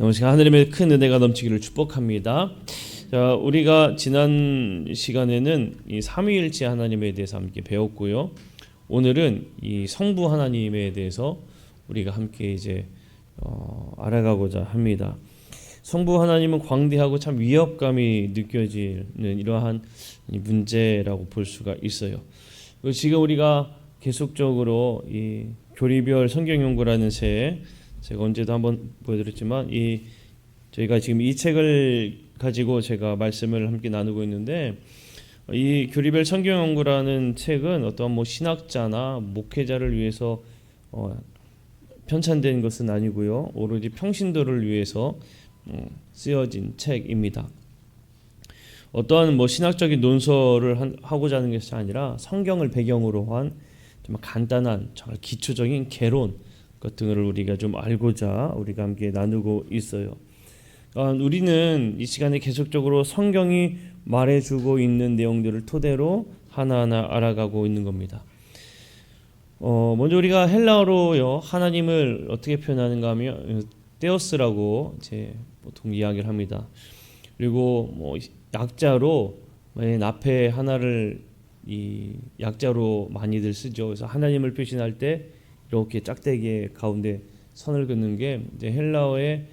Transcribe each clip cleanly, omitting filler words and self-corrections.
오늘 시간 하나님의 큰 은혜가 넘치기를 축복합니다. 자, 우리가 지난 시간에는 이 삼위일체 하나님에 대해서 함께 배웠고요. 오늘은 이 성부 하나님에 대해서 우리가 함께 이제 알아가고자 합니다. 성부 하나님은 광대하고 참 위협감이 느껴지는 이러한 문제라고 볼 수가 있어요. 지금 우리가 계속적으로 이 교리별 성경 연구라는 새, 제가 언제도 한번 보여드렸지만 저희가 지금 이 책을 가지고 제가 말씀을 함께 나누고 있는데, 이 교리별 성경 연구라는 책은 어떤 신학자나 목회자를 위해서 편찬된 것은 아니고요, 오로지 평신도를 위해서 쓰여진 책입니다. 어떠한 신학적인 논설을 하고자 하는 것이 아니라 성경을 배경으로 한 정말 간단한 정말 기초적인 개론 같은 걸 우리가 좀 알고자 우리가 함께 나누고 있어요. 우리는 이 시간에 계속적으로 성경이 말해주고 있는 내용들을 토대로 하나하나 알아가고 있는 겁니다. 먼저 우리가 헬라어로요, 하나님을 어떻게 표현하는가 하면 데오스라고 이제 보통 이야기를 합니다. 그리고 약자로 맨 앞에 하나를 이 약자로 많이들 쓰죠. 그래서 하나님을 표시할 때 이렇게 짝대기에 가운데 선을 긋는 게 이제 헬라어의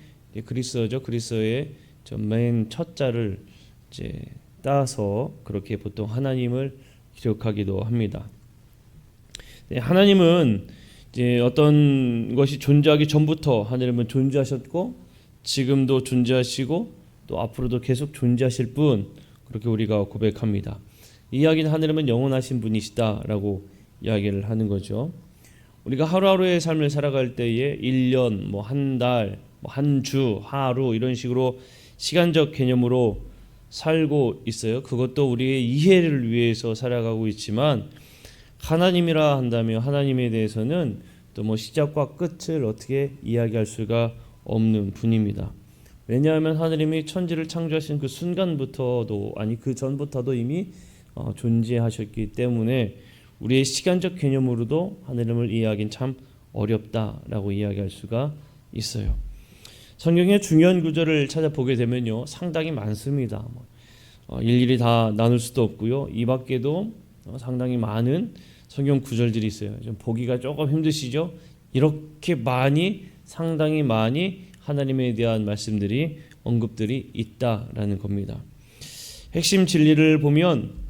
그리스어죠. 그리스어의 맨 첫 자를 이제 따서 그렇게 보통 하나님을 기록하기도 합니다. 하나님은 이제 어떤 것이 존재하기 전부터 하나님은 존재하셨고, 지금도 존재하시고, 또 앞으로도 계속 존재하실 분, 그렇게 우리가 고백합니다. 이 이야기는 하나님은 영원하신 분이시다라고 이야기를 하는 거죠. 우리가 하루하루의 삶을 살아갈 때에 1년, 한 달, 한 주, 하루 이런 식으로 시간적 개념으로 살고 있어요. 그것도 우리의 이해를 위해서 살아가고 있지만, 하나님이라 한다면 하나님에 대해서는 또 시작과 끝을 어떻게 이야기할 수가 없는 분입니다. 왜냐하면 하나님이 천지를 창조하신 그 순간부터도, 아니 그 전부터도 이미 존재하셨기 때문에 우리의 시간적 개념으로도 하나님을 이해하기는 참 어렵다라고 이야기할 수가 있어요. 성경의 중요한 구절을 찾아보게 되면요, 상당히 많습니다. 일일이 다 나눌 수도 없고요. 이 밖에도 상당히 많은 성경 구절들이 있어요. 좀 보기가 조금 힘드시죠? 이렇게 상당히 많이 하나님에 대한 말씀들이, 언급들이 있다라는 겁니다. 핵심 진리를 보면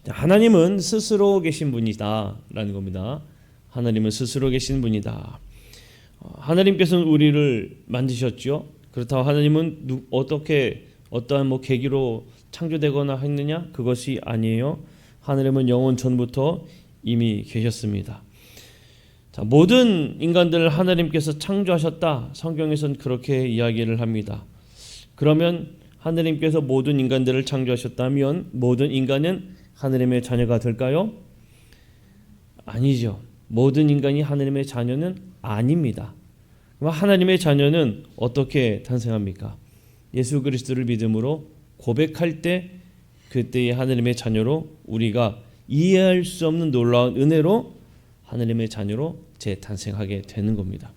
하나님은 스스로 계신 분이다라는 겁니다. 하나님은 스스로 계신 분이다. 하나님께서는 우리를 만드셨죠. 그렇다고 하나님은 어떠한 계기로 창조되거나 했느냐? 그것이 아니에요. 하나님은 영원 전부터 이미 계셨습니다. 자, 모든 인간들을 하나님께서 창조하셨다. 성경에서는 그렇게 이야기를 합니다. 그러면 하나님께서 모든 인간들을 창조하셨다면 모든 인간은 하나님의 자녀가 될까요? 아니죠. 모든 인간이 하나님의 자녀는 아닙니다. 그럼 하나님의 자녀는 어떻게 탄생합니까? 예수 그리스도를 믿음으로 고백할 때, 그때의 하나님의 자녀로, 우리가 이해할 수 없는 놀라운 은혜로 하나님의 자녀로 재탄생하게 되는 겁니다.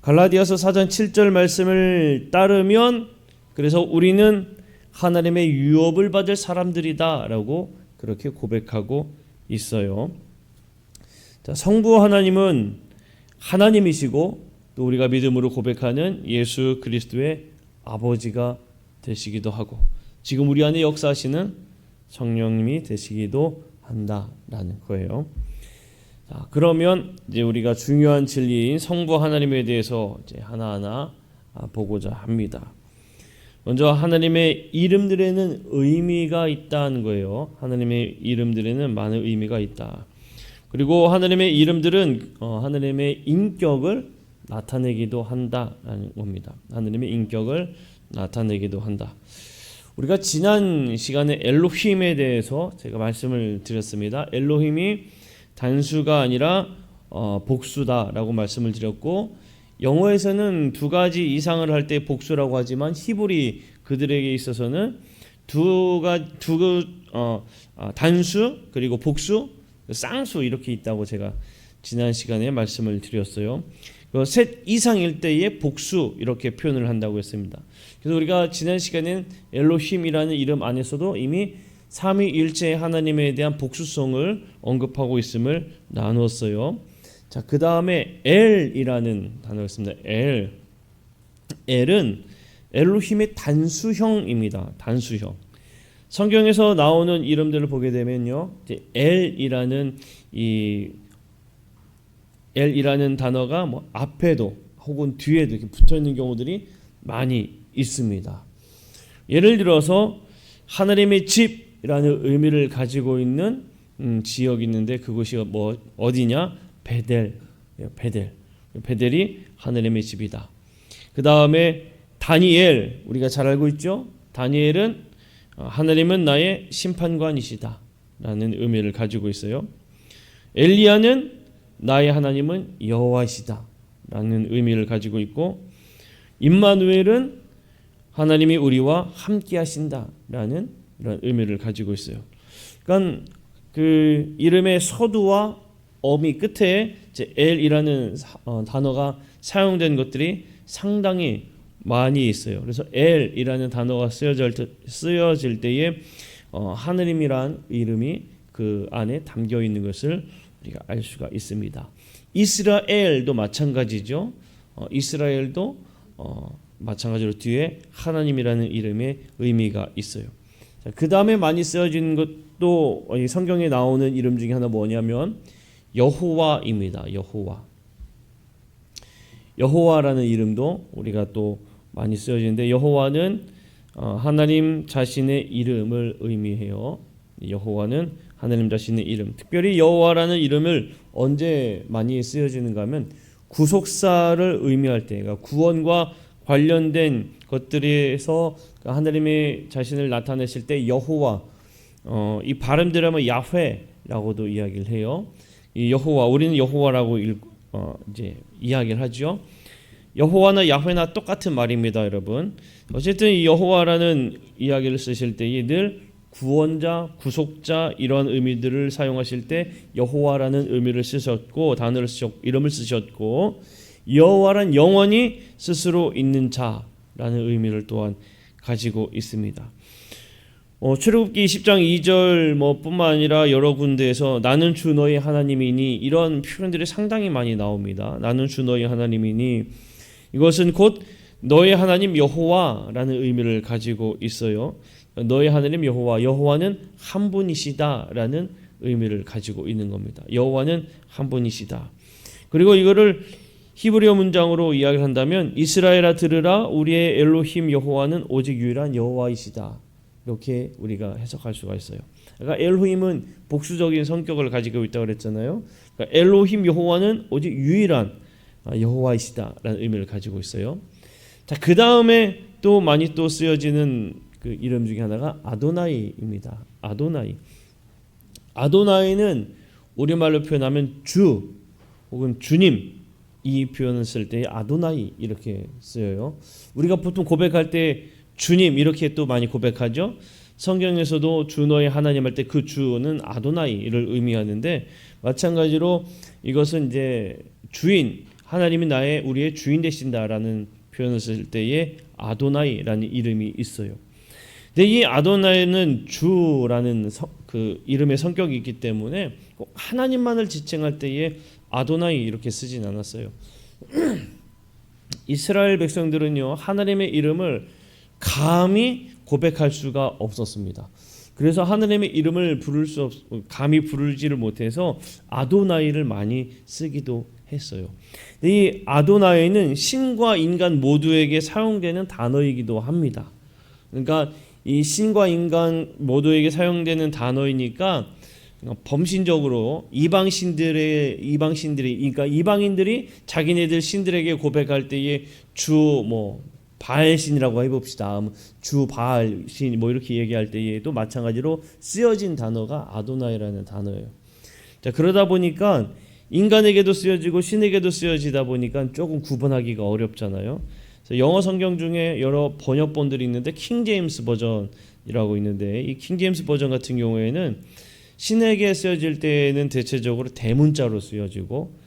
갈라디아서 4장 7절 말씀을 따르면, 그래서 우리는 하나님의 유업을 받을 사람들이다라고 그렇게 고백하고 있어요. 자, 성부 하나님은 하나님이시고, 또 우리가 믿음으로 고백하는 예수 그리스도의 아버지가 되시기도 하고, 지금 우리 안에 역사하시는 성령님이 되시기도 한다라는 거예요. 자, 그러면 이제 우리가 중요한 진리인 성부 하나님에 대해서 이제 하나하나 보고자 합니다. 먼저 하나님의 이름들에는 의미가 있다는 거예요. 하나님의 이름들에는 많은 의미가 있다. 그리고 하나님의 이름들은 하나님의 인격을 나타내기도 한다라는 겁니다. 하나님의 인격을 나타내기도 한다. 우리가 지난 시간에 엘로힘에 대해서 제가 말씀을 드렸습니다. 엘로힘이 단수가 아니라 복수다라고 말씀을 드렸고, 영어에서는 두 가지 이상을 할 때 복수라고 하지만 히브리 그들에게 있어서는 단수 그리고 복수, 쌍수 이렇게 있다고 제가 지난 시간에 말씀을 드렸어요. 셋 이상일 때의 복수 이렇게 표현을 한다고 했습니다. 그래서 우리가 지난 시간엔 엘로힘이라는 이름 안에서도 이미 삼위일체 하나님에 대한 복수성을 언급하고 있음을 나누었어요. 자, 그 다음에 엘이라는 단어가 있습니다. 엘은 엘로힘의 단수형입니다. 단수형. 성경에서 나오는 이름들을 보게 되면요, 엘이라는 단어가 뭐 앞에도 혹은 뒤에도 이렇게 붙어 있는 경우들이 많이 있습니다. 예를 들어서 하나님의 집이라는 의미를 가지고 있는 지역이 있는데 그곳이 뭐 어디냐? 베델이 하나님의 집이다. 그 다음에 다니엘, 우리가 잘 알고 있죠? 다니엘은 하나님은 나의 심판관이시다 라는 의미를 가지고 있어요. 엘리야는 나의 하나님은 여호와이시다 라는 의미를 가지고 있고, 임마누엘은 하나님이 우리와 함께 하신다 라는 이런 의미를 가지고 있어요. 그러니까 그 이름의 서두와 어미 끝에 이제 엘이라는 단어가 사용된 것들이 상당히 많이 있어요. 그래서 엘이라는 단어가 쓰여질 때에 하느님이란 이름이 그 안에 담겨 있는 것을 우리가 알 수가 있습니다. 이스라엘도 마찬가지죠. 이스라엘도 마찬가지로 뒤에 하나님이라는 이름의 의미가 있어요. 그 다음에 많이 쓰여진 것도 성경에 나오는 이름 중에 하나 뭐냐면 여호와입니다. 여호와라는 이름도 우리가 또 많이 쓰여지는데, 여호와는 하나님 자신의 이름을 의미해요. 여호와는 하나님 자신의 이름. 특별히 여호와라는 이름을 언제 많이 쓰여지는가 하면 구속사를 의미할 때, 그러니까 구원과 관련된 것들에서 하나님의 자신을 나타내실 때 여호와, 이 발음대로 야훼라고도 이야기를 해요. 이 여호와, 우리는 여호와라고 이제 이야기를 하죠. 여호와나 야훼나 똑같은 말입니다, 여러분. 어쨌든 이 여호와라는 이야기를 쓰실 때에 늘 구원자, 구속자 이런 의미들을 사용하실 때 여호와라는 의미를 쓰셨고, 단어를 쓰셨고, 이름을 쓰셨고, 여호와란 영원히 스스로 있는 자라는 의미를 또한 가지고 있습니다. 출애굽기 10장 2절 뿐만 아니라 여러 군데에서 나는 주 너의 하나님이니 이런 표현들이 상당히 많이 나옵니다. 나는 주 너의 하나님이니, 이것은 곧 너의 하나님 여호와라는 의미를 가지고 있어요. 너의 하나님 여호와는 한 분이시다라는 의미를 가지고 있는 겁니다. 여호와는 한 분이시다. 그리고 이거를 히브리어 문장으로 이야기를 한다면 이스라엘아 들으라, 우리의 엘로힘 여호와는 오직 유일한 여호와이시다. 이렇게 우리가 해석할 수가 있어요. 그러니까 엘로힘은 복수적인 성격을 가지고 있다고 그랬잖아요. 그러니까 엘로힘 여호와는 오직 유일한 여호와이시다라는 의미를 가지고 있어요. 자, 그 다음에 또 많이 또 쓰여지는 그 이름 중에 하나가 아도나이입니다. 아도나이는 우리말로 표현하면 주 혹은 주님, 이 표현을 쓸 때 아도나이 이렇게 쓰여요. 우리가 보통 고백할 때 주님 이렇게 또 많이 고백하죠. 성경에서도 주 너의 하나님 할 때 그 주는 아도나이를 의미하는데, 마찬가지로 이것은 이제 주인, 하나님이 우리의 주인 되신다라는 표현을 쓸 때에 아도나이라는 이름이 있어요. 근데 이 아도나이는 주라는 그 이름의 성격이 있기 때문에 꼭 하나님만을 지칭할 때에 아도나이 이렇게 쓰진 않았어요. 이스라엘 백성들은요, 하나님의 이름을 감히 고백할 수가 없었습니다. 그래서 하나님의 이름을 감히 부르지를 못해서 아도나이를 많이 쓰기도 했어요. 이 아도나이는 신과 인간 모두에게 사용되는 단어이기도 합니다. 그러니까 이 신과 인간 모두에게 사용되는 단어이니까 범신적으로 이방신들이, 그러니까 이방인들이 자기네들 신들에게 고백할 때에 주 바알신이라고 해봅시다. 주 바알신 이렇게 얘기할 때에도 마찬가지로 쓰여진 단어가 아도나이라는 단어예요. 자, 그러다 보니까 인간에게도 쓰여지고 신에게도 쓰여지다 보니까 조금 구분하기가 어렵잖아요. 그래서 영어 성경 중에 여러 번역본들이 있는데 킹 제임스 버전이라고 있는데, 이 킹 제임스 버전 같은 경우에는 신에게 쓰여질 때는 대체적으로 대문자로 쓰여지고,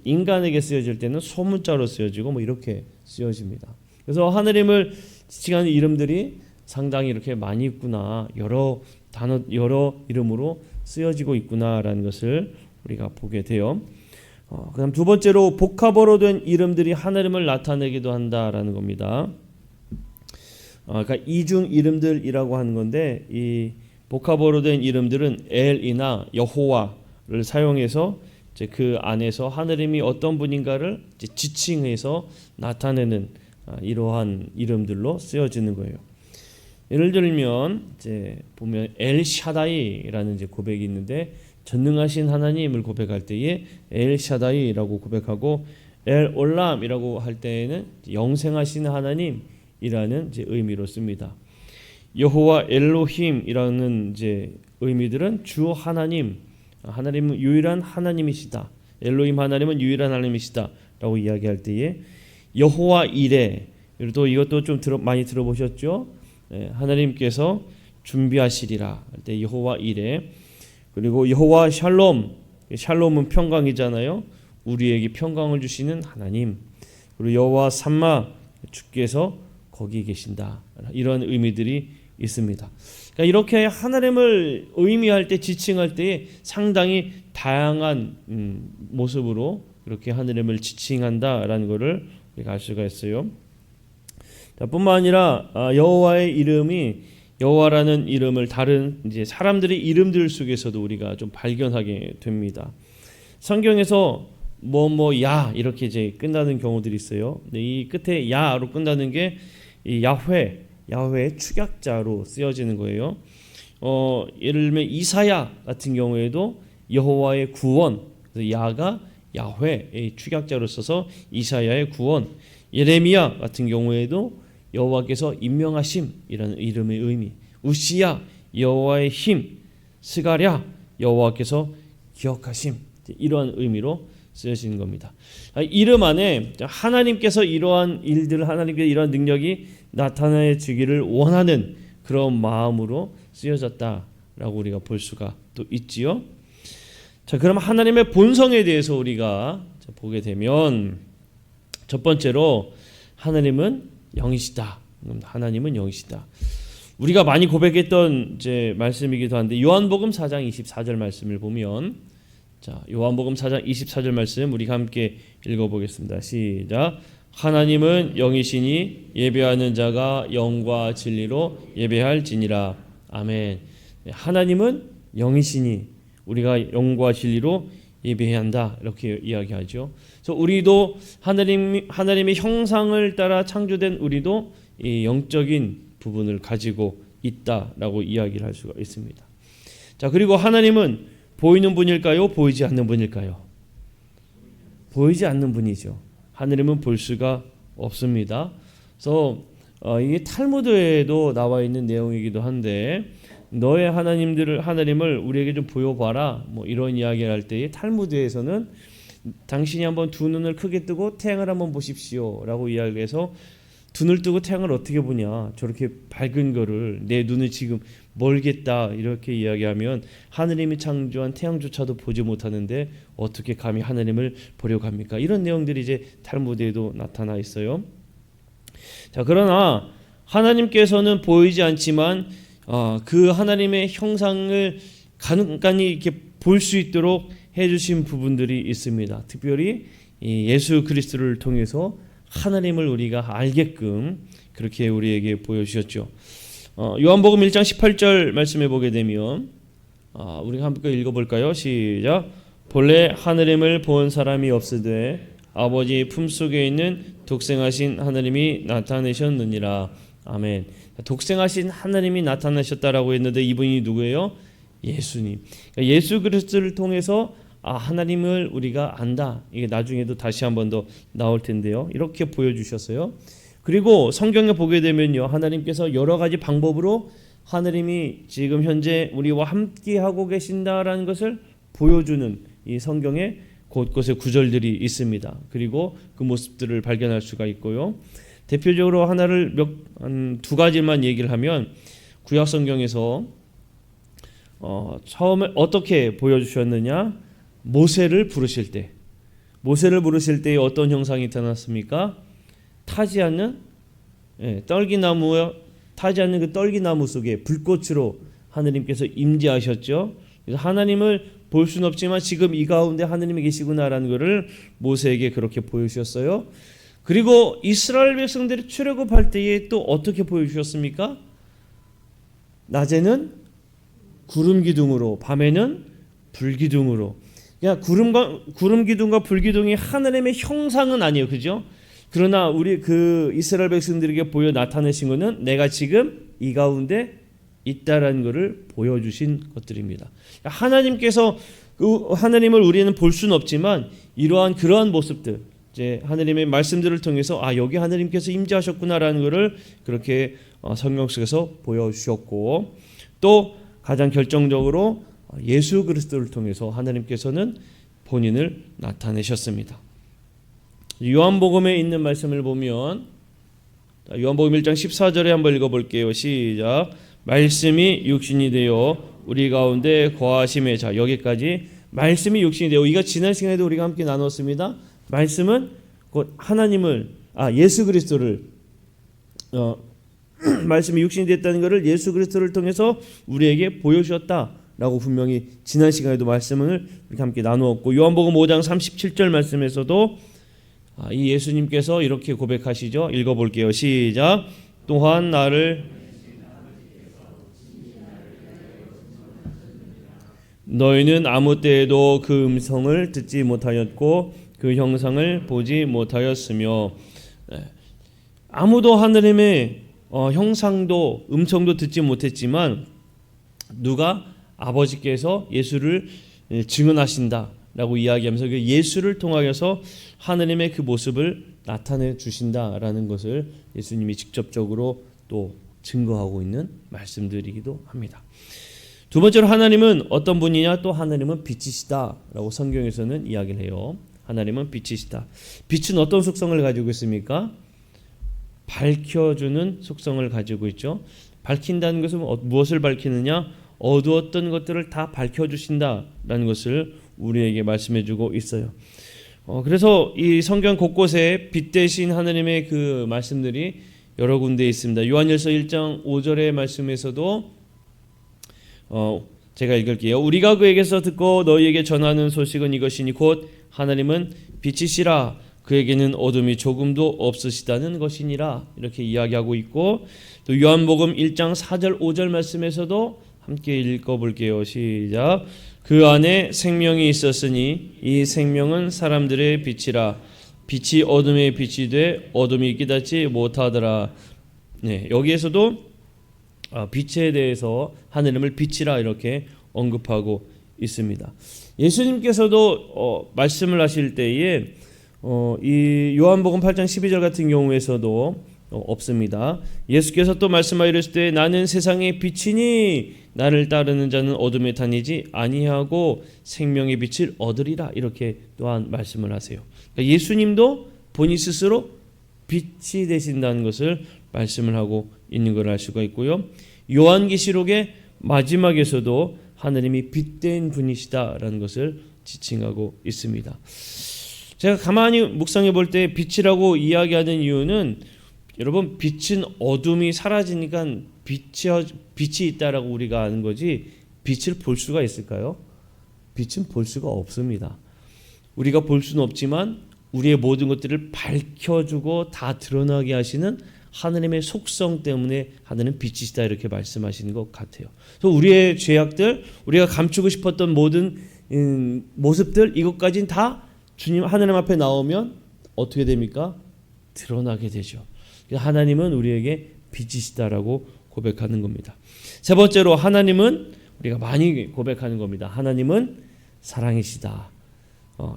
인간에게 쓰여질 때는 소문자로 쓰여지고 뭐 이렇게 쓰여집니다. 그래서 하느님을 지칭하는 이름들이 상당히 이렇게 많이 있구나, 여러 단어, 여러 이름으로 쓰여지고 있구나라는 것을 우리가 보게 돼요. 그다음 두 번째로 복합어로 된 이름들이 하느님을 나타내기도 한다라는 겁니다. 그러니까 이중 이름들이라고 하는 건데, 이 복합어로 된 이름들은 엘이나 여호와를 사용해서 이제 그 안에서 하느님이 어떤 분인가를 이제 지칭해서 나타내는 이러한 이름들로 쓰여지는 거예요. 예를 들면 이제 보면 엘샤다이라는 이제 고백이 있는데, 전능하신 하나님을 고백할 때에 엘샤다이라고 고백하고, 엘올람이라고 할 때에는 영생하신 하나님이라는 이제 의미로 씁니다. 여호와 엘로힘이라는 이제 의미들은 주 하나님, 하나님은 유일한 하나님이시다, 엘로힘 하나님은 유일한 하나님이시다라고 이야기할 때에 여호와 이레, 또 이것도 좀 많이 들어보셨죠? 하나님께서 준비하시리라 할 때 여호와 이레, 그리고 여호와 샬롬, 샬롬은 평강이잖아요. 우리에게 평강을 주시는 하나님. 그리고 여호와 삼마, 주께서 거기 계신다, 이런 의미들이 있습니다. 그러니까 이렇게 하나님을 의미할 때, 지칭할 때 상당히 다양한 모습으로 이렇게 하나님을 지칭한다라는 것을 우리가 알 수가 있어요. 뿐만 아니라 여호와의 이름이, 여호와라는 이름을 다른 이제 사람들의 이름들 속에서도 우리가 좀 발견하게 됩니다. 성경에서 야 이렇게 이제 끝나는 경우들이 있어요. 근데 이 끝에 야로 끝나는 게 이 야훼의 축약자로 쓰여지는 거예요. 예를 들면 이사야 같은 경우에도 여호와의 구원, 그래서 야가 야훼의 축약자로 써서 이사야의 구원. 예레미야 같은 경우에도 여호와께서 임명하심이라는 이름의 의미, 우시야 여호와의 힘, 스가랴 여호와께서 기억하심, 이러한 의미로 쓰여지는 겁니다. 이름 안에 하나님께서 이러한 일들, 하나님께서 이러한 능력이 나타나지기를 원하는 그런 마음으로 쓰여졌다라고 우리가 볼 수가 또 있지요. 자, 그럼 하나님의 본성에 대해서 우리가 보게 되면, 첫 번째로 하나님은 영이시다. 하나님은 영이시다. 우리가 많이 고백했던 이제 말씀이기도 한데, 요한복음 4장 24절 말씀을 보면, 자, 요한복음 4장 24절 말씀 우리 함께 읽어보겠습니다. 시작. 하나님은 영이시니 예배하는 자가 영과 진리로 예배할지니라. 아멘. 하나님은 영이시니 우리가 영과 진리로 예배해야 한다, 이렇게 이야기하죠. 그래서 우리도 하나님의 형상을 따라 창조된 우리도 이 영적인 부분을 가지고 있다라고 이야기를 할 수가 있습니다. 자, 그리고 하나님은 보이는 분일까요? 보이지 않는 분일까요? 보이지 않는 분이죠. 하나님은 볼 수가 없습니다. 그래서 이게 탈무드에도 나와 있는 내용이기도 한데, 너의 하나님을 우리에게 좀 보여봐라, 뭐 이런 이야기를 할 때에 탈무드에서는 당신이 한번 두 눈을 크게 뜨고 태양을 한번 보십시오라고 이야기해서, 두 눈을 뜨고 태양을 어떻게 보냐, 저렇게 밝은 거를 내 눈을 지금 멀겠다 이렇게 이야기하면 하느님이 창조한 태양조차도 보지 못하는데 어떻게 감히 하나님을 보려고 합니까? 이런 내용들이 이제 탈무드에도 나타나 있어요. 자, 그러나 하나님께서는 보이지 않지만 그 하나님의 형상을 간간히 이렇게 볼 수 있도록 해주신 부분들이 있습니다. 특별히 예수 그리스도를 통해서 하나님을 우리가 알게끔 그렇게 우리에게 보여주셨죠. 요한복음 1장 18절 말씀해 보게 되면, 우리가 함께 읽어볼까요? 시작. 본래 하느님을 본 사람이 없으되 아버지 품속에 있는 독생하신 하느님이 나타내셨느니라. 아멘. 독생하신 하느님이 나타나셨다라고 했는데, 이분이 누구예요? 예수님. 그러니까 예수 그리스도를 통해서 하나님을 우리가 안다. 이게 나중에도 다시 한 번 더 나올 텐데요. 이렇게 보여주셨어요. 그리고 성경에 보게 되면요, 하나님께서 여러 가지 방법으로 하나님이 지금 현재 우리와 함께하고 계신다라는 것을 보여주는 이 성경에 곳곳에 구절들이 있습니다. 그리고 그 모습들을 발견할 수가 있고요. 대표적으로 하나를 두 가지만 얘기를 하면, 구약 성경에서 처음에 어떻게 보여주셨느냐? 모세를 부르실 때, 모세를 부르실 때에 어떤 형상이 나타났습니까? 타지 않는 떨기나무, 타지 않는 그 떨기나무 속에 불꽃으로 하느님께서 임재하셨죠. 그래서 하나님을 볼 수는 없지만 지금 이 가운데 하느님이 계시구나라는 것을 모세에게 그렇게 보여주셨어요. 그리고 이스라엘 백성들이 출애굽할 때에 또 어떻게 보여주셨습니까? 낮에는 구름 기둥으로, 밤에는 불 기둥으로. 그냥 구름 기둥과 불 기둥이 하나님의 형상은 아니에요, 그죠? 그러나 우리 그 이스라엘 백성들에게 보여 나타내신 것은 내가 지금 이 가운데 있다라는 것을 보여주신 것들입니다. 하나님께서 하나님을 우리는 볼 수는 없지만 이러한 그러한 모습들, 이제 하나님의 말씀들을 통해서 여기 하나님께서 임재하셨구나라는 것을 그렇게 성경 속에서 보여주셨고, 또 가장 결정적으로 예수 그리스도를 통해서 하나님께서는 본인을 나타내셨습니다. 요한복음에 있는 말씀을 보면 요한복음 1장 14절에 한번 읽어볼게요. 시작. 말씀이 육신이 되어 우리 가운데 거하심에. 자, 여기까지 말씀이 육신이 되어, 이거 지난 시간에도 우리가 함께 나눴습니다. 말씀은 곧 하나님을 예수 그리스도를 말씀이 육신이 됐다는 것을 예수 그리스도를 통해서 우리에게 보여주었다라고 분명히 지난 시간에도 말씀을 이렇게 함께 나누었고, 요한복음 5장 37절 말씀에서도 이 예수님께서 이렇게 고백하시죠. 읽어볼게요. 시작. 또한 나를 너희는 아무 때에도 그 음성을 듣지 못하였고 그 형상을 보지 못하였으며. 아무도 하느님의 형상도 음성도 듣지 못했지만 누가 아버지께서 예수를 증언하신다라고 이야기하면서 그 예수를 통하여서 하느님의 그 모습을 나타내 주신다라는 것을 예수님이 직접적으로 또 증거하고 있는 말씀들이기도 합니다. 두 번째로 하나님은 어떤 분이냐? 또 하나님은 빛이시다라고 성경에서는 이야기를 해요. 하나님은 빛이시다. 빛은 어떤 속성을 가지고 있습니까? 밝혀주는 속성을 가지고 있죠. 밝힌다는 것은 무엇을 밝히느냐? 어두웠던 것들을 다 밝혀주신다라는 것을 우리에게 말씀해주고 있어요. 그래서 이 성경 곳곳에 빛 대신 하나님의 그 말씀들이 여러 군데 있습니다. 요한일서 1장 5절의 말씀에서도 제가 읽을게요. 우리가 그에게서 듣고 너희에게 전하는 소식은 이것이니 곧 하나님은 빛이시라 그에게는 어둠이 조금도 없으시다는 것이니라, 이렇게 이야기하고 있고, 또 요한복음 1장 4절 5절 말씀에서도 함께 읽어볼게요. 시작. 그 안에 생명이 있었으니 이 생명은 사람들의 빛이라 빛이 어둠의 빛이 돼 어둠이 깨닫지 못하더라. 여기에서도 빛에 대해서 하느님을 빛이라 이렇게 언급하고 있습니다. 예수님께서도 말씀을 하실 때에 이 요한복음 8장 12절 같은 경우에서도 없습니다. 예수께서 또 말씀하시되 때 나는 세상의 빛이니 나를 따르는 자는 어둠에 다니지 아니하고 생명의 빛을 얻으리라, 이렇게 또한 말씀을 하세요. 그러니까 예수님도 본인 스스로 빛이 되신다는 것을 말씀을 하고 있는 걸 알 수가 있고요. 요한계시록의 마지막에서도 하느님이 빛된 분이시다라는 것을 지칭하고 있습니다. 제가 가만히 묵상해 볼 때 빛이라고 이야기하는 이유는, 여러분, 빛은 어둠이 사라지니까 빛이 있다라고 우리가 아는 거지 빛을 볼 수가 있을까요? 빛은 볼 수가 없습니다. 우리가 볼 수는 없지만 우리의 모든 것들을 밝혀주고 다 드러나게 하시는 하느님의 속성 때문에 하느님 빛이시다, 이렇게 말씀하시는 것 같아요. 그래서 우리의 죄악들, 우리가 감추고 싶었던 모든 모습들, 이것까지는 다 주님 하느님 앞에 나오면 어떻게 됩니까? 드러나게 되죠. 하나님은 우리에게 빛이시다라고 고백하는 겁니다. 세 번째로 하나님은 우리가 많이 고백하는 겁니다. 하나님은 사랑이시다.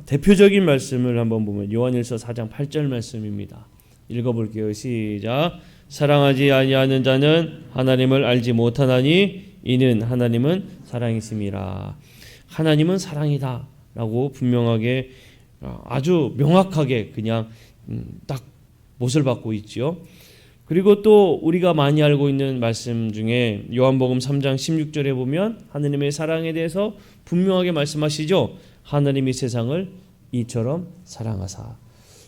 대표적인 말씀을 한번 보면 요한일서 4장 8절 말씀입니다. 읽어볼게요. 시작. 사랑하지 아니하는 자는 하나님을 알지 못하나니 이는 하나님은 사랑이심이라. 하나님은 사랑이다 라고 분명하게, 아주 명확하게 그냥 딱 못을 받고 있죠. 그리고 또 우리가 많이 알고 있는 말씀 중에 요한복음 3장 16절에 보면 하느님의 사랑에 대해서 분명하게 말씀하시죠. 하나님이 세상을 이처럼 사랑하사.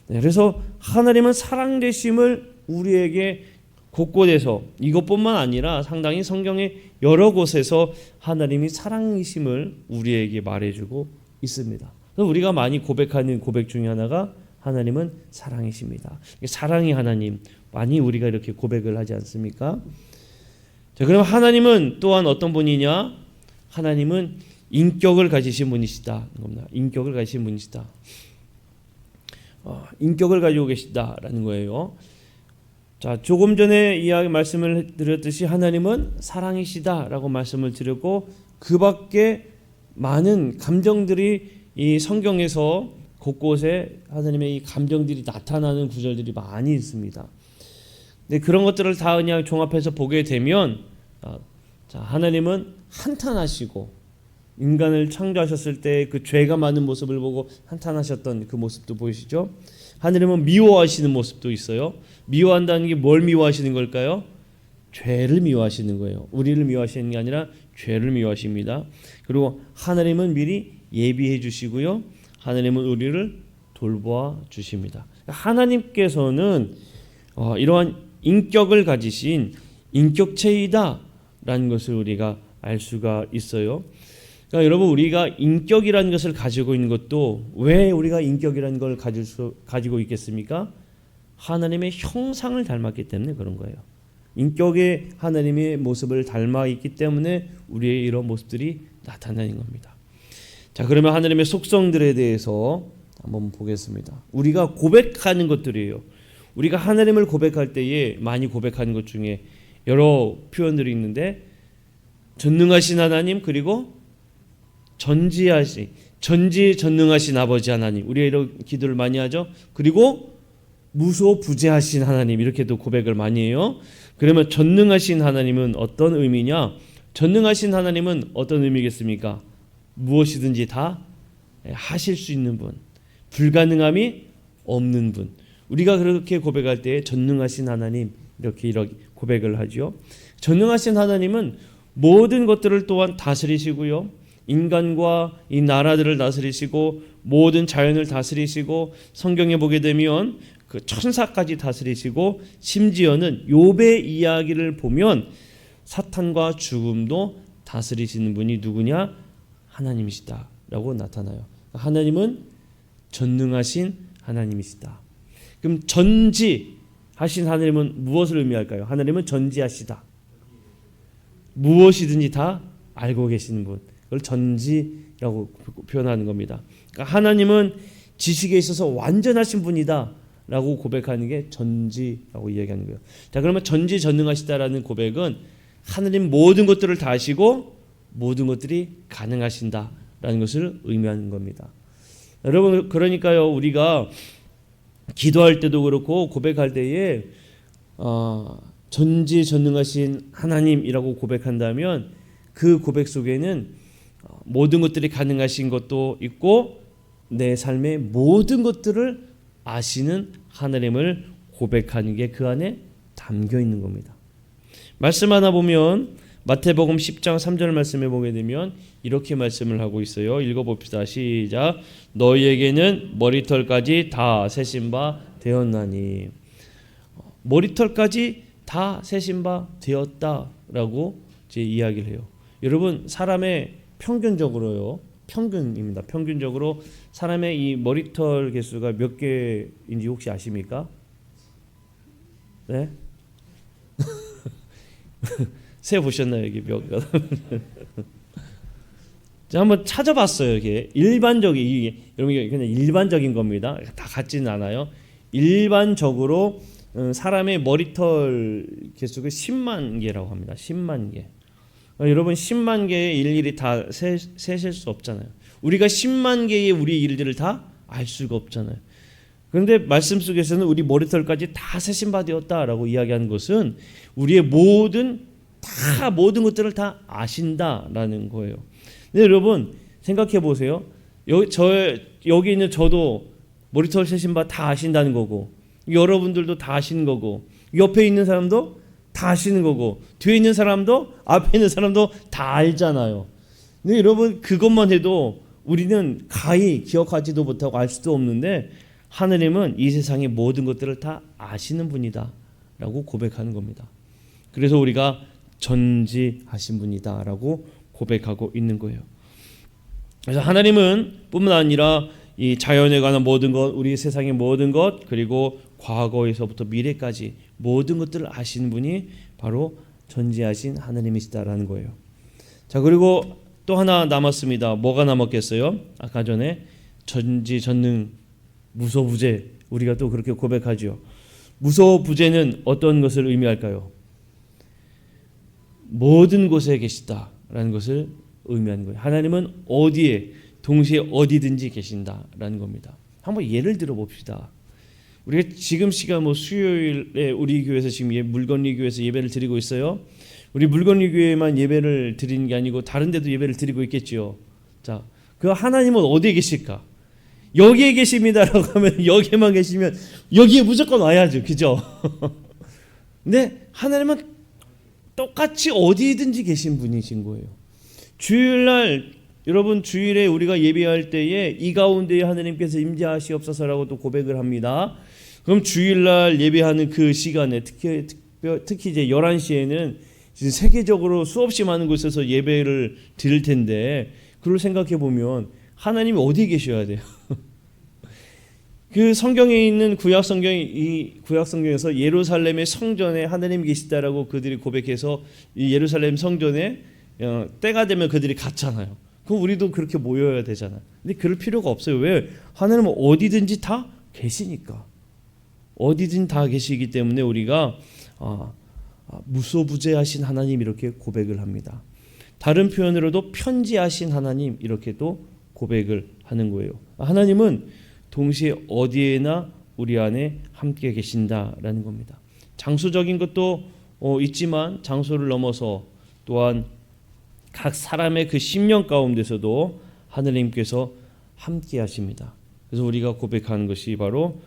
네, 그래서 하나님은 사랑 되심을 우리에게 곳곳에서, 이것뿐만 아니라 상당히 성경의 여러 곳에서 하나님이 사랑이심을 우리에게 말해주고 있습니다. 그래서 우리가 많이 고백하는 고백 중에 하나가 하나님은 사랑이십니다. 사랑이 하나님, 많이 우리가 이렇게 고백을 하지 않습니까? 자, 그럼 하나님은 또한 어떤 분이냐? 하나님은 인격을 가지신 분이시다. 인격을 가지신 분이시다. 인격을 가지고 계시다라는 거예요. 자, 조금 전에 말씀을 드렸듯이 하나님은 사랑이시다라고 말씀을 드렸고, 그 밖에 많은 감정들이 이 성경에서 곳곳에 하나님의 이 감정들이 나타나는 구절들이 많이 있습니다. 근데 그런 것들을 다 그냥 종합해서 보게 되면, 자, 하나님은 한탄하시고, 인간을 창조하셨을 때 그 죄가 많은 모습을 보고 한탄하셨던 그 모습도 보이시죠? 하나님은 미워하시는 모습도 있어요. 미워한다는 게 뭘 미워하시는 걸까요? 죄를 미워하시는 거예요. 우리를 미워하시는 게 아니라 죄를 미워하십니다. 그리고 하나님은 미리 예비해 주시고요. 하나님은 우리를 돌보아 주십니다. 하나님께서는 이러한 인격을 가지신 인격체이다라는 것을 우리가 알 수가 있어요. 그러니까 여러분, 우리가 인격이라는 것을 가지고 있는 것도, 왜 우리가 인격이라는 걸 가지고 있겠습니까? 하나님의 형상을 닮았기 때문에 그런 거예요. 인격에 하나님의 모습을 닮아 있기 때문에 우리의 이런 모습들이 나타나는 겁니다. 자, 그러면 하나님의 속성들에 대해서 한번 보겠습니다. 우리가 고백하는 것들이에요. 우리가 하나님을 고백할 때에 많이 고백하는 것 중에 여러 표현들이 있는데, 전능하신 하나님, 그리고 전지전능하신 아버지 하나님, 우리가 이런 기도를 많이 하죠. 그리고 무소부재하신 하나님, 이렇게도 고백을 많이 해요. 그러면 전능하신 하나님은 어떤 의미냐? 전능하신 하나님은 어떤 의미겠습니까? 무엇이든지 다 하실 수 있는 분, 불가능함이 없는 분. 우리가 그렇게 고백할 때 전능하신 하나님, 이렇게 고백을 하죠. 전능하신 하나님은 모든 것들을 또한 다스리시고요, 인간과 이 나라들을 다스리시고 모든 자연을 다스리시고, 성경에 보게 되면 그 천사까지 다스리시고, 심지어는 욥의 이야기를 보면 사탄과 죽음도 다스리시는 분이 누구냐? 하나님이시다라고 나타나요. 하나님은 전능하신 하나님이시다. 그럼 전지하신 하나님은 무엇을 의미할까요? 하나님은 전지하시다. 무엇이든지 다 알고 계시는 분, 그걸 전지라고 표현하는 겁니다. 그러니까 하나님은 지식에 있어서 완전하신 분이다 라고 고백하는 게 전지라고 이야기하는 거예요. 자, 그러면 전지전능하시다라는 고백은 하나님 모든 것들을 다 아시고 모든 것들이 가능하신다라는 것을 의미하는 겁니다. 여러분, 그러니까요, 우리가 기도할 때도 그렇고 고백할 때에 전지전능하신 하나님이라고 고백한다면 그 고백 속에는 모든 것들이 가능하신 것도 있고, 내 삶의 모든 것들을 아시는 하나님을 고백하는 게 그 안에 담겨 있는 겁니다. 말씀 하나 보면 마태복음 10장 3절 말씀에 보게 되면 이렇게 말씀을 하고 있어요. 읽어봅시다. 시작. 너희에게는 머리털까지 다 세신 바 되었나니. 머리털까지 다 세신 바 되었다라고 이제 이야기를 해요. 여러분, 사람의 평균적으로요, 평균입니다. 평균적으로 사람의 이 머리털 개수가 몇 개인지 혹시 아십니까? 네? 세 보셨나요? 여기 몇 개? 제가 한번 찾아봤어요. 이게 일반적인, 여러분, 이게 그냥 일반적인 겁니다. 다 같지는 않아요. 일반적으로 사람의 머리털 개수가 10만 개라고 합니다. 10만 개. 여러분, 10만 개의 일일이 다 세실 수 없잖아요. 우리가 10만 개의 우리 일들을 다 알 수가 없잖아요. 그런데 말씀 속에서는 우리 머리털까지 다 세신 바 되었다라고 이야기하는 것은 우리의 모든 것들을 다 아신다라는 거예요. 근데 여러분, 생각해 보세요. 여기 있는 저도 머리털 세신 바 다 아신다는 거고, 여러분들도 다 아시는 거고, 옆에 있는 사람도 다 아시는 거고, 뒤에 있는 사람도 앞에 있는 사람도 다 알잖아요. 근데 여러분, 그것만 해도 우리는 가히 기억하지도 못하고 알 수도 없는데 하느님은 이 세상의 모든 것들을 다 아시는 분이다 라고 고백하는 겁니다. 그래서 우리가 전지하신 분이다 라고 고백하고 있는 거예요. 그래서 하나님은 뿐만 아니라 이 자연에 관한 모든 것, 우리 세상의 모든 것, 그리고 과거에서부터 미래까지 모든 것들을 아시는 분이 바로 전지하신 하나님이시다라는 거예요. 자, 그리고 또 하나 남았습니다. 뭐가 남았겠어요? 아까 전에 전지전능 무소부재, 우리가 또 그렇게 고백하죠. 무소부재는 어떤 것을 의미할까요? 모든 곳에 계시다라는 것을 의미하는 거예요. 하나님은 어디에, 동시에 어디든지 계신다라는 겁니다. 한번 예를 들어 봅시다. 우리가 지금 시간 수요일에 우리 교회에서 지금 물건리 교회에서 예배를 드리고 있어요. 우리 물건리 교회만 예배를 드리는 게 아니고 다른 데도 예배를 드리고 있겠죠. 자, 그 하나님은 어디에 계실까? 여기에 계십니다라고 하면 여기에만 계시면 여기에 무조건 와야죠. 그죠? 근데 하나님은 똑같이 어디든지 계신 분이신 거예요. 주일날 여러분 주일에 우리가 예배할 때에 이 가운데에 하나님께서 임재하시옵소서라고 또 고백을 합니다. 그럼 주일날 예배하는 그 시간에 특히 이제 11시에는 세계적으로 수없이 많은 곳에서 예배를 드릴 텐데 그걸 생각해 보면 하나님이 어디에 계셔야 돼요? 그 성경에 있는 구약 성경에서 예루살렘의 성전에 하나님이 계시다라고 그들이 고백해서 이 예루살렘 성전에 때가 되면 그들이 갔잖아요. 그럼 우리도 그렇게 모여야 되잖아요. 근데 그럴 필요가 없어요. 왜? 하나님은 어디든지 다 계시니까. 어디든 다 계시기 때문에 우리가 무소부재하신 하나님 이렇게 고백을 합니다. 다른 표현으로도 편지하신 하나님 이렇게 또 고백을 하는 거예요. 하나님은 동시에 어디에나 우리 안에 함께 계신다라는 겁니다. 장소적인 것도 있지만 장소를 넘어서 또한 각 사람의 그 심령 가운데서도 하나님께서 함께 하십니다. 그래서 우리가 고백하는 것이 바로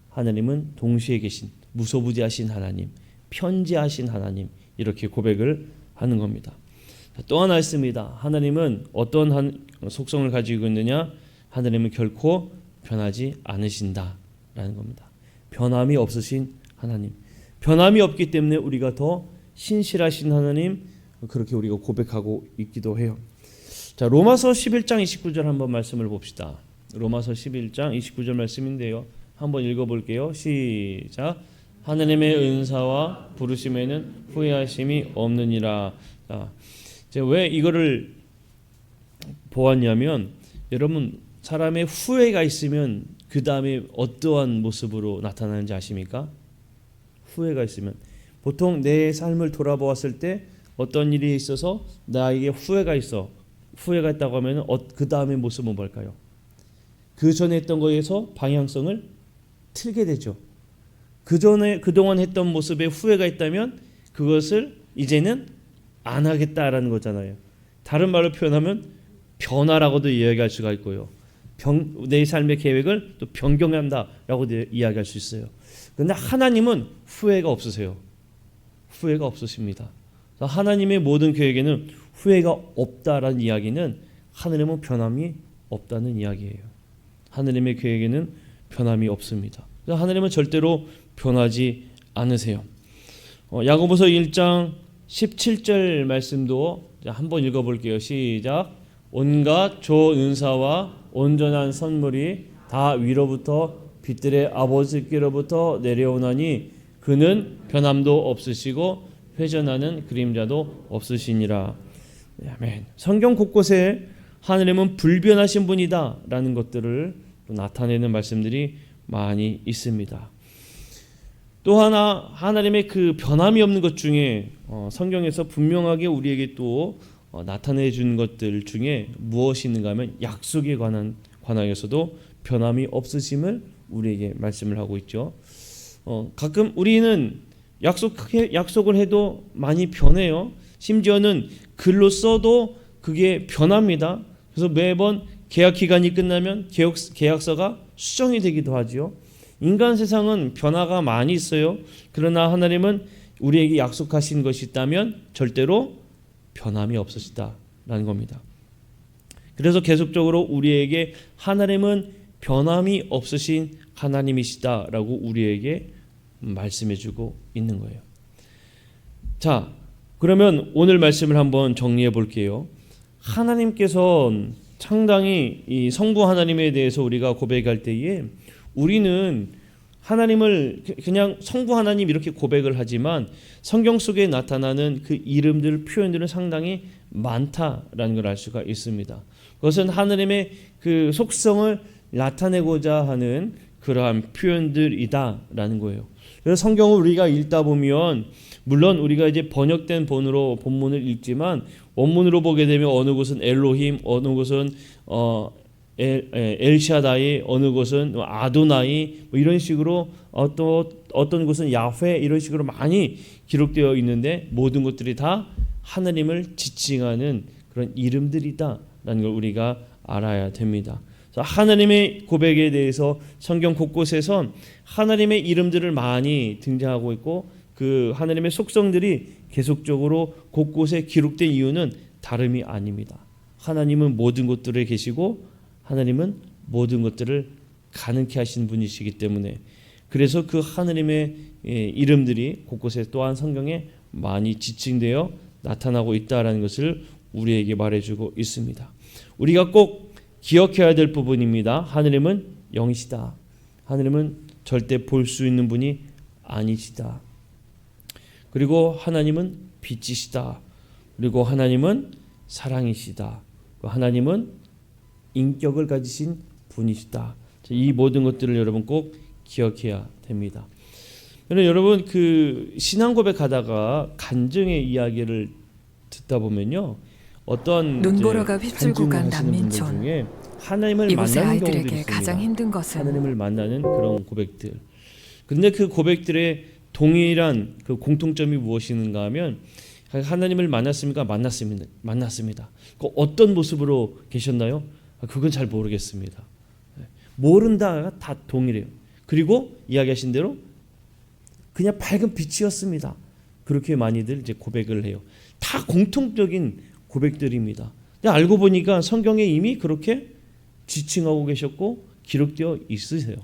하나님은 동시에 계신 무소부재하신 하나님, 편지하신 하나님 이렇게 고백을 하는 겁니다. 또 하나 있습니다. 하나님은 어떤 속성을 가지고 있느냐? 하나님은 결코 변하지 않으신다라는 겁니다. 변함이 없으신 하나님. 변함이 없기 때문에 우리가 더 신실하신 하나님 그렇게 우리가 고백하고 있기도 해요. 자, 로마서 11장 29절 한번 말씀을 봅시다. 로마서 11장 29절 말씀인데요. 한번 읽어볼게요. 시작. 하나님의 은사와 부르심에는 후회하심이 없느니라. 자, 이제 왜 이거를 보았냐면 여러분 사람의 후회가 있으면 그 다음에 어떠한 모습으로 나타나는지 아십니까? 후회가 있으면 보통 내 삶을 돌아보았을 때 어떤 일이 있어서 나에게 후회가 있다고 하면 그 다음의 모습은 뭘까요? 그 전에 했던 거에서 방향성을 틀게 되죠. 그동안 했던 모습에 후회가 있다면 그것을 이제는 안 하겠다라는 거잖아요. 다른 말로 표현하면 변화라고도 이야기할 수가 있고요. 내 삶의 계획을 또 변경한다라고 이야기할 수 있어요. 그런데 하나님은 후회가 없으세요. 후회가 없으십니다. 하나님의 모든 계획에는 후회가 없다라는 이야기는 하나님은 변함이 없다는 이야기예요. 하나님의 계획에는 변함이 없습니다. 하나님은 절대로 변하지 않으세요. 야고보서 1장 17절 말씀도 한번 읽어볼게요. 시작. 온갖 좋은 은사와 온전한 선물이 다 위로부터 빛들의 아버지께로부터 내려오나니 그는 변함도 없으시고 회전하는 그림자도 없으시니라. 아멘. 성경 곳곳에 하나님은 불변하신 분이다 라는 것들을 또 나타내는 말씀들이 많이 있습니다. 또 하나 하나님의 그 변함이 없는 것 중에 성경에서 분명하게 우리에게 또 나타내 준 것들 중에 무엇이 있는가 하면 약속에 관하여서도 변함이 없으심을 우리에게 말씀을 하고 있죠. 가끔 우리는 약속을 해도 많이 변해요. 심지어는 글로 써도 그게 변합니다. 그래서 매번 계약 기간이 끝나면 계약서가 수정이 되기도 하죠. 인간 세상은 변화가 많이 있어요. 그러나 하나님은 우리에게 약속하신 것이 있다면 절대로 변함이 없으시다라는 겁니다. 그래서 계속적으로 우리에게 하나님은 변함이 없으신 하나님이시다라고 우리에게 말씀해주고 있는 거예요. 자, 그러면 오늘 말씀을 한번 정리해 볼게요. 하나님께서 상당히 이 성부 하나님에 대해서 우리가 고백할 때에 우리는 하나님을 그냥 성부 하나님 이렇게 고백을 하지만 성경 속에 나타나는 그 이름들, 표현들은 상당히 많다라는 걸 알 수가 있습니다. 그것은 하나님의 그 속성을 나타내고자 하는 그러한 표현들이다라는 거예요. 그래서 성경을 우리가 읽다 보면 물론 우리가 이제 번역된 본문을 읽지만 원문으로 보게 되면 어느 곳은 엘로힘, 어느 곳은 엘샤다이, 어느 곳은 아도나이 뭐 이런 식으로 또 어떤 곳은 야훼 이런 식으로 많이 기록되어 있는데 모든 것들이 다 하나님을 지칭하는 그런 이름들이다라는 걸 우리가 알아야 됩니다. 하나님의 고백에 대해서 성경 곳곳에서 하나님의 이름들을 많이 등장하고 있고 그 하나님의 속성들이 계속적으로 곳곳에 기록된 이유는 다름이 아닙니다. 하나님은 모든 곳들에 계시고 하나님은 모든 것들을 가능케 하신 분이시기 때문에 그래서 그 하나님의 이름들이 곳곳에 또한 성경에 많이 지칭되어 나타나고 있다는 것을 우리에게 말해주고 있습니다. 우리가 꼭 기억해야 될 부분입니다. 하나님은 영이시다. 하나님은 절대 볼 수 있는 분이 아니시다. 그리고 하나님은 빛이시다. 그리고 하나님은 사랑이시다. 하나님은 인격을 가지신 분이시다. 이 모든 것들을 여러분 꼭 기억해야 됩니다. 여러분 그 신앙 고백하다가 간증의 이야기를 듣다 보면요. 어떤 눈보라가 휩쓸고 간 난민촌. 중에 하나님을 이곳의 만나는 경우들이 아이들에게 있습니다. 가장 힘든 것은 하나님을 만나는 그런 고백들. 그런데 그 고백들의 동일한 그 공통점이 무엇인가 하면 하나님을 만났습니까? 만났습니다. 그 어떤 모습으로 계셨나요? 그건 잘 모르겠습니다. 모른다가 다 동일해요. 그리고 이야기하신 대로 그냥 밝은 빛이었습니다. 그렇게 많이들 이제 고백을 해요. 다 공통적인 고백들입니다. 근데 알고 보니까 성경에 이미 그렇게 지칭하고 계셨고 기록되어 있으세요.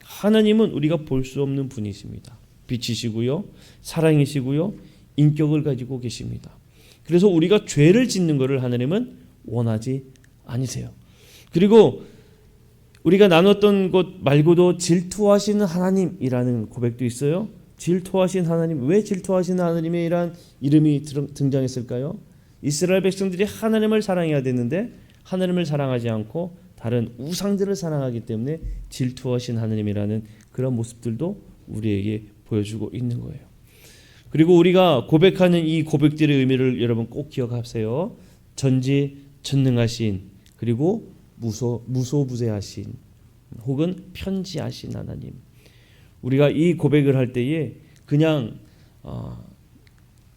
하나님은 우리가 볼 수 없는 분이십니다. 빛이시고요, 사랑이시고요, 인격을 가지고 계십니다. 그래서 우리가 죄를 짓는 것을 하나님은 원하지 않으세요. 그리고 우리가 나눴던 것 말고도 질투하시는 하나님이라는 고백도 있어요. 질투하신 하나님, 왜 질투하시는 하나님이란 이름이 등장했을까요? 이스라엘 백성들이 하나님을 사랑해야 되는데 하나님을 사랑하지 않고 다른 우상들을 사랑하기 때문에 질투하신 하나님이라는 그런 모습들도 우리에게 보여주고 있는 거예요. 그리고 우리가 고백하는 이 고백들의 의미를 여러분 꼭 기억하세요. 전지전능하신 그리고 무소부재하신 혹은 편지하신 하나님. 우리가 이 고백을 할 때에 그냥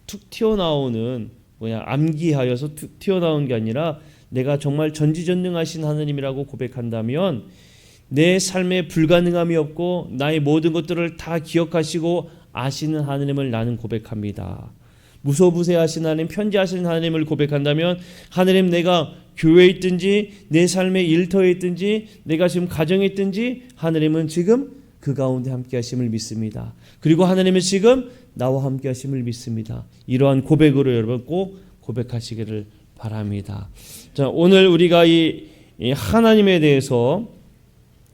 툭 튀어나오는 암기하여서 툭 튀어나온 게 아니라 내가 정말 전지전능하신 하나님이라고 고백한다면 내 삶에 불가능함이 없고 나의 모든 것들을 다 기억하시고 아시는 하나님을 나는 고백합니다. 무소부재하신 하나님, 편지하신 하나님을 고백한다면 하나님 내가 교회에 있든지 내 삶의 일터에 있든지 내가 지금 가정에 있든지 하나님은 지금 그 가운데 함께 하심을 믿습니다. 그리고 하나님은 지금 나와 함께 하심을 믿습니다. 이러한 고백으로 여러분 꼭 고백하시기를 바랍니다. 자, 오늘 우리가 이 하나님에 대해서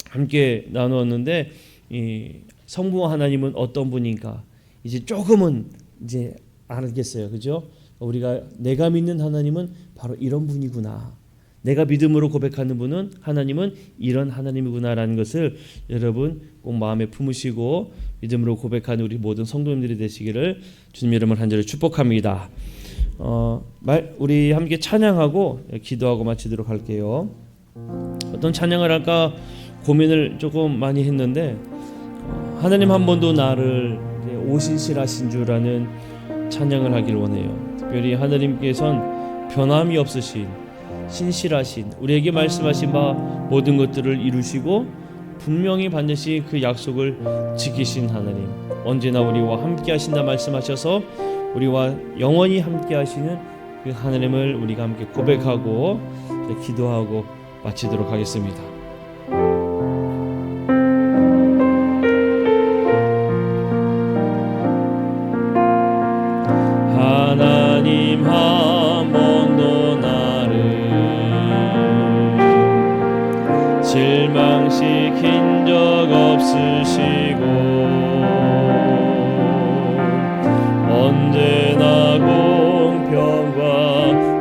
함께 나누었는데 이 성부 하나님은 어떤 분인가 이제 조금은 이제 알겠어요. 그죠? 우리가 내가 믿는 하나님은 바로 이런 분이구나. 내가 믿음으로 고백하는 분은 하나님은 이런 하나님이구나라는 것을 여러분 꼭 마음에 품으시고 믿음으로 고백하는 우리 모든 성도님들이 되시기를 주님 이름으로 간절히 축복합니다. 우리 함께 찬양하고 기도하고 마치도록 할게요. 어떤 찬양을 할까 고민을 조금 많이 했는데 하나님 한 번도 나를 오신실하신 주라는 찬양을 하길 원해요. 특별히 하나님께서는 변함이 없으신 신실하신 우리에게 말씀하신 바 모든 것들을 이루시고 분명히 반드시 그 약속을 지키신 하나님, 언제나 우리와 함께 하신다 말씀하셔서 우리와 영원히 함께 하시는 그 하나님을 우리가 함께 고백하고 기도하고 마치도록 하겠습니다. 하나님 한 번도 나를 실망시킨 적 없으시고 언제나 공평과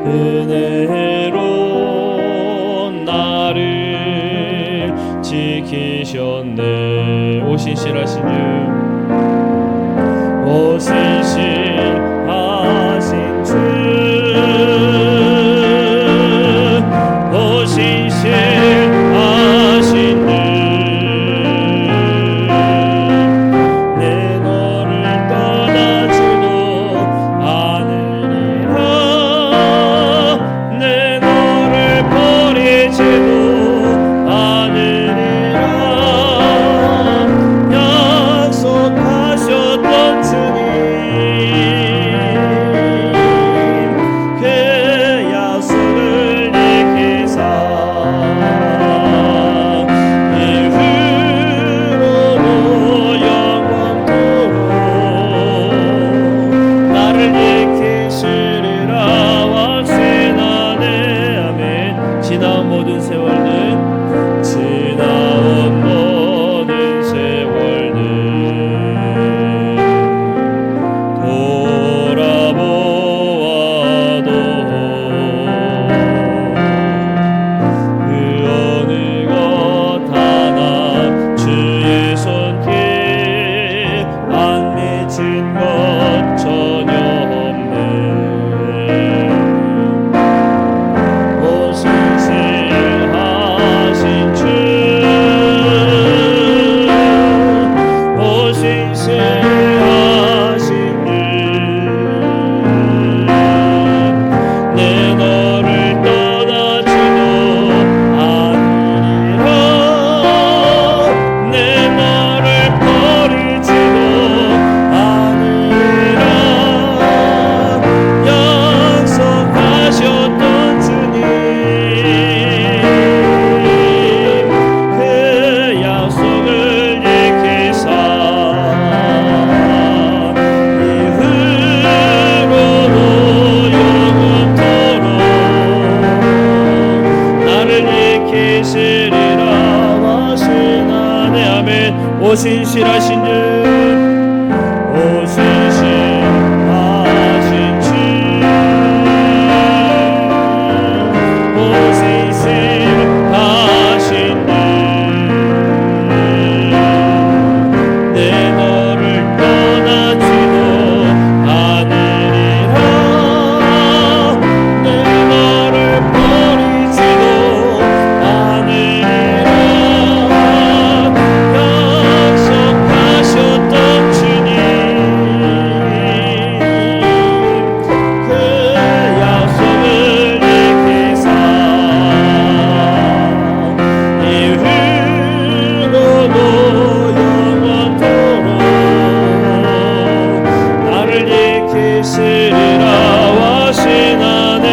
은혜로 나를 지키셨네. 오신 신하신 주, 오신 신하신 주, 오신 신하신 주, 내 너를 떠나지도 않으리라, 내 너를 버리지도 않으리라 약속하셨던 주님, 그 약속을 지키사 이후로도 영원토록 나를 지키시리라 확신하네. 아멘. 지나온 모든 세월들, 지나온 모든 세월들 돌아보아도 그 어느 것 하나 주의 손길 안 미친 것 전혀 없네. 오신 신하신 주, 오신 신하신 주, 내 너를 떠나지도 않으리라, 내 너를 버리지도 않으리라 약속하셨던 주님, 그 약속을 지키사 이후로도 영원토록 나를 지키시리라 확신하네. 아멘. 오신 신하신 주, 오신 신하신 주, 오신 신하신 주, 내 너를 떠나지도 않으리라, 내 너를 버리지도 않으리라 약속하셨던 주님, 그 약속을 지키사 이후로도 영원토록 나를 지키시리라 확신하네.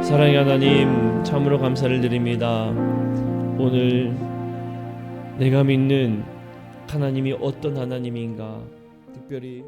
사랑의 하나님, 참으로 감사를 드립니다. 오늘 내가 믿는 하나님이 어떤 하나님인가, 특별히